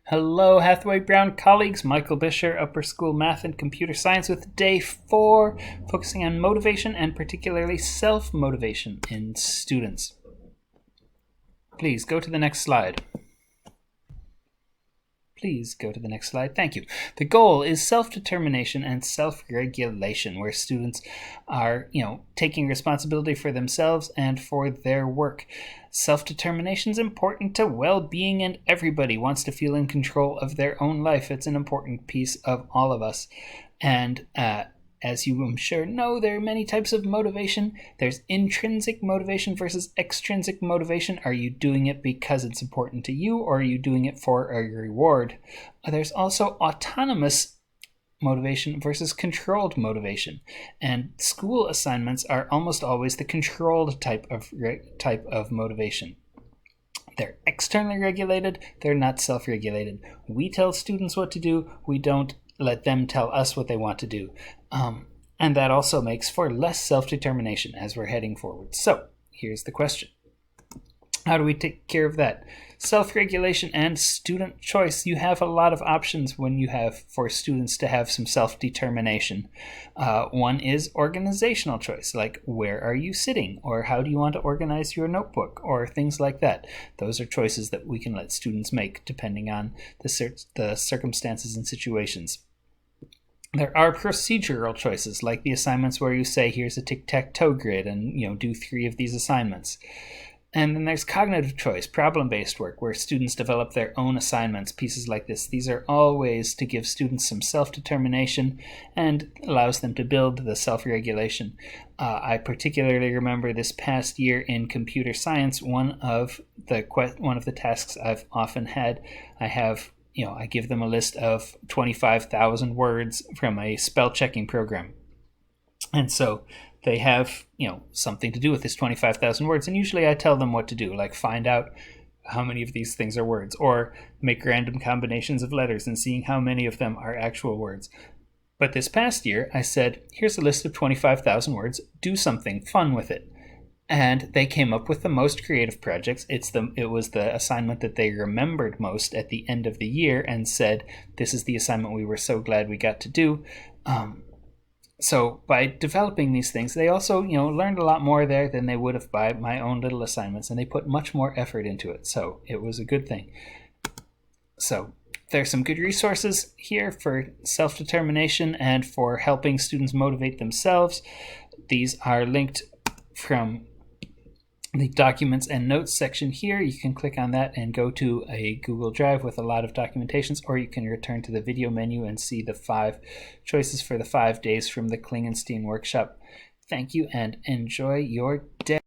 Hello, Hathaway Brown colleagues. Michael Bisher, Upper School Math and Computer Science with Day 4, focusing on motivation and particularly self-motivation in students. Please go to the next slide. Please go to the next slide. Thank you. The goal is self-determination and self-regulation, where students are, taking responsibility for themselves and for their work. Self-determination is important to well-being, and everybody wants to feel in control of their own life. It's an important piece of all of us. And as you, I'm sure, know, there are many types of motivation. There's intrinsic motivation versus extrinsic motivation. Are you doing it because it's important to you, or are you doing it for a reward? There's also autonomous motivation versus controlled motivation. And school assignments are almost always the controlled type of motivation. They're externally regulated. They're not self-regulated. We tell students what to do. We don't let them tell us what they want to do. And that also makes for less self-determination as we're heading forward. So here's the question. How do we take care of that? Self-regulation and student choice. You have a lot of options when you have for students to have some self-determination. One is organizational choice, like where are you sitting, or how do you want to organize your notebook, or things like that. Those are choices that we can let students make depending on the circumstances and situations. There are procedural choices, like the assignments where you say, here's a tic-tac-toe grid, and do 3 of these assignments. And then there's cognitive choice, problem-based work, where students develop their own assignments, pieces like this. These are all ways to give students some self-determination and allows them to build the self-regulation. I particularly remember this past year in computer science, one of the tasks I've often had, I give them a list of 25,000 words from a spell checking program. And so they have, something to do with this 25,000 words. And usually I tell them what to do, like find out how many of these things are words, or make random combinations of letters and seeing how many of them are actual words. But this past year, I said, here's a list of 25,000 words. Do something fun with it. And they came up with the most creative projects. It was the assignment that they remembered most at the end of the year and said, this is the assignment we were so glad we got to do. So by developing these things, they also, learned a lot more there than they would have by my own little assignments, and they put much more effort into it. So it was a good thing. So there's some good resources here for self-determination and for helping students motivate themselves. These are linked from the documents and notes section here. You can click on that and go to a Google Drive with a lot of documentations, or you can return to the video menu and see the 5 choices for the 5 days from the Klingenstein workshop. Thank you and enjoy your day.